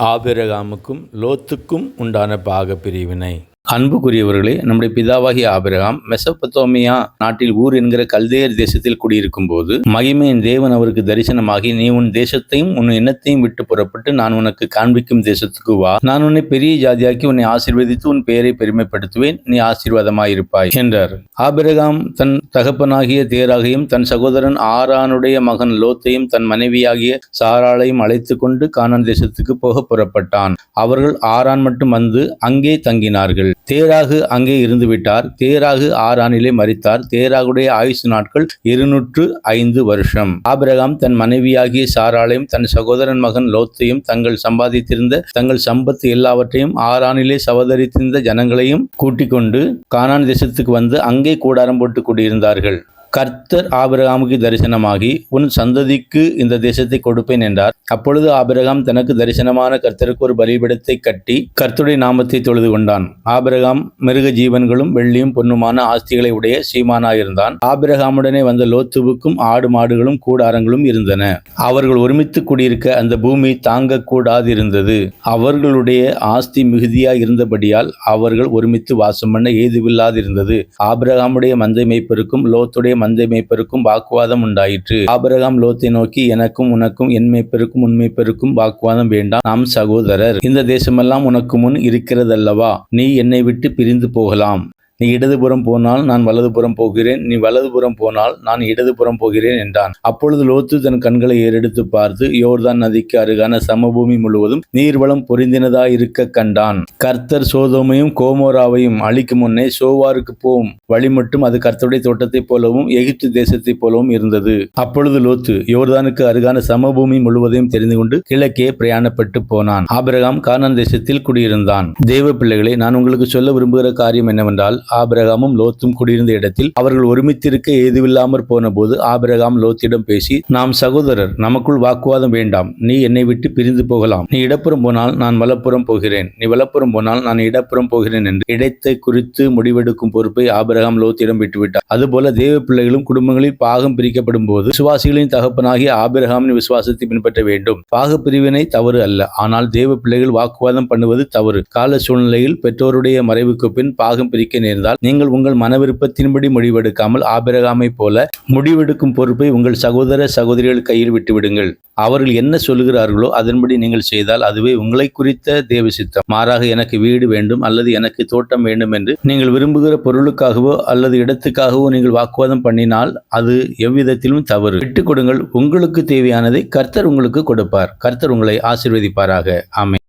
ஆபிரகாமுக்கும் லோத்துக்கும் உண்டான பாக பிரிவினை. அன்புக்குரியவர்களே, நம்முடைய பிதாவாகிய ஆபிரகாம் மெசொப்பொத்தேமியா நாட்டில் ஊர் என்கிற கல்தேயர் தேசத்தில் குடியிருக்கும் போது மகிமையின் தேவன் அவருக்கு தரிசனமாகி, நீ உன் தேசத்தையும் உன் எண்ணத்தையும் விட்டு புறப்பட்டு நான் உனக்கு காண்பிக்கும் தேசத்துக்கு வா. நான் உன்னை பெரிய ஜாதியாக்கி உன்னை ஆசீர்வதித்து உன் பெயரை பெருமைப்படுத்துவேன். நீ ஆசீர்வாதமாயிருப்பாய் என்றார். ஆபிரகாம் தன் தகப்பனாகிய தேராகையும் தன் சகோதரன் ஆரானுடைய மகன் லோத்தையும் தன் மனைவியாகிய சாராளையும் அழைத்து கொண்டு கானான் தேசத்துக்கு போக புறப்பட்டான். அவர்கள் ஆரான் மட்டும் வந்து அங்கே தங்கினார்கள். தேராகு அங்கே இருந்து விட்டார். தேராகு ஆரானிலே மரித்தார். தேராகுடைய ஆயுசு நாட்கள் 205 வருஷம். ஆபிரகாம் தன் மனைவியாகிய சாராளையும் தன் சகோதரன் மகன் லோத்தையும் தங்கள் சம்பாதித்திருந்த தங்கள் சம்பத்து எல்லாவற்றையும் ஆரானிலே சவதரித்திருந்த ஜனங்களையும் கூட்டிக் கொண்டு கானான் தேசத்துக்கு வந்து அங்கே கூடாரம் போட்டு குடியிருந்தார்கள். கர்த்தர் ஆபிரகாமுக்கு தரிசனமாகி, உன் சந்ததிக்கு இந்த தேசத்தை கொடுப்பேன் என்றார். அப்பொழுது ஆபிரகாம் தனக்கு தரிசனமான கர்த்தருக்கு ஒரு பலிபீடத்தை கட்டி கர்த்தருடைய நாமத்தை தொழுது கொண்டான். ஆபிரகாம் மிருக ஜீவன்களும் வெள்ளியும் பொன்னுமான ஆஸ்திகளை உடைய சீமானாயிருந்தான். ஆபிரகாமுடனே வந்த லோத்துவுக்கும் ஆடு மாடுகளும் கூடாரங்களும் இருந்தன. அவர்கள் ஒருமித்து குடியிருக்க அந்த பூமி தாங்க கூடாதிருந்தது. அவர்களுடைய ஆஸ்தி மிகுதியாய் இருந்தபடியால் அவர்கள் ஒருமித்து வாசம் பண்ண ஏதுவில்லாதிருந்தது. ஆபிரகாமுடைய மந்தை மேய்ப்பருக்கும் லோத்துடைய மந்தை மேய்ப்பருக்கும் வாக்குவாதம் உண்டாயிற்று. ஆபிரகாம் லோத்தை நோக்கி, எனக்கும் உனக்கும் என் மேய்ப்பருக்கும் உன் மேய்ப்பருக்கும் வாக்குவாதம் வேண்டாம், நாம் சகோதரர். இந்த தேசமெல்லாம் உனக்கு முன் இருக்கிறதல்லவா? நீ என்னை விட்டு பிரிந்து போகலாம். நீ இடதுபுறம் போனால் நான் வலதுபுறம் போகிறேன், நீ வலதுபுறம் போனால் நான் இடதுபுறம் போகிறேன் என்றான். அப்பொழுது லோத்து தன் கண்களை ஏறெடுத்து பார்த்து யோர்தான் நதிக்கு அருகான சமபூமி முழுவதும் நீர்வளம் பொருந்தினதாயிருக்க கண்டான். கர்த்தர் சோதோமையும் கோமோராவையும் அழிக்கும் முன்னே சோவாருக்கு போகும் வழி மட்டும் அது கர்த்தருடைய தோட்டத்தைப் போலவும் எகிப்து தேசத்தைப் போலவும் இருந்தது. அப்பொழுது லோத்து யோர்தானுக்கு அருகான சமபூமி முழுவதையும் தெரிந்து கொண்டு கிழக்கே பிரயாணப்பட்டு போனான். ஆபிரகாம் கானான் தேசத்தில் குடியிருந்தான். தேவ பிள்ளைகளை, நான் உங்களுக்கு சொல்ல விரும்புகிற காரியம் என்னவென்றால், ஆபிரகாமும் லோத்தும் குடியிருந்த இடத்தில் அவர்கள் ஒருமித்திருக்க ஏதுவில்லாமற் போன போது ஆபிரகாம் லோத்திடம் பேசி, நாம் சகோதரர், நமக்குள் வாக்குவாதம் வேண்டாம். நீ என்னை விட்டு பிரிந்து போகலாம். நீ இடப்புறம் போனால் நான் வலப்புறம் போகிறேன், நீ வலப்புறம் போனால் நான் இடப்புறம் போகிறேன் என்று இடத்தை குறித்து முடிவெடுக்கும் பொறுப்பை ஆபிரகாம் லோத்திடம் விட்டுவிட்டார். அதுபோல தேவ பிள்ளைகளும் குடும்பங்களில் பாகம் பிரிக்கப்படும் போது விசுவாசிகளின் தகப்பனாகிய ஆபிரகாமின் விசுவாசத்தை பின்பற்ற வேண்டும். பாக பிரிவினை தவறு அல்ல, ஆனால் தேவ பிள்ளைகள் வாக்குவாதம் பண்ணுவது தவறு. கால சூழ்நிலையில் பெற்றோருடைய மறைவுக்கு பின் பாகம் பிரிக்க நேர்ந்தால் நீங்கள் உங்கள் மன விருப்பத்தின்படி முடிவெடுக்காமல் ஆபிரகாமை போல முடிவெடுக்கும் பொறுப்பை உங்கள் சகோதர சகோதரிகள் கையில் விட்டுவிடுங்கள். அவர்கள் என்ன சொல்லுகிறார்களோ அதன்படி நீங்கள் செய்தால் அதுவே உங்களை குறித்த தேவ சித்தம். மாறாக எனக்கு வீடு வேண்டும் அல்லது எனக்கு தோட்டம் வேண்டும் என்று நீங்கள் விரும்புகிற பொருளுக்காகவோ அல்லது இடத்துக்காகவோ நீங்கள் வாக்குவாதம் பண்ணினால் அது எவ்விதத்திலும் தவறு. விட்டுக் கொடுங்கள். உங்களுக்கு தேவையானதை கர்த்தர் உங்களுக்கு கொடுப்பார். கர்த்தர் உங்களை ஆசீர்வதிப்பாராக. ஆமென்.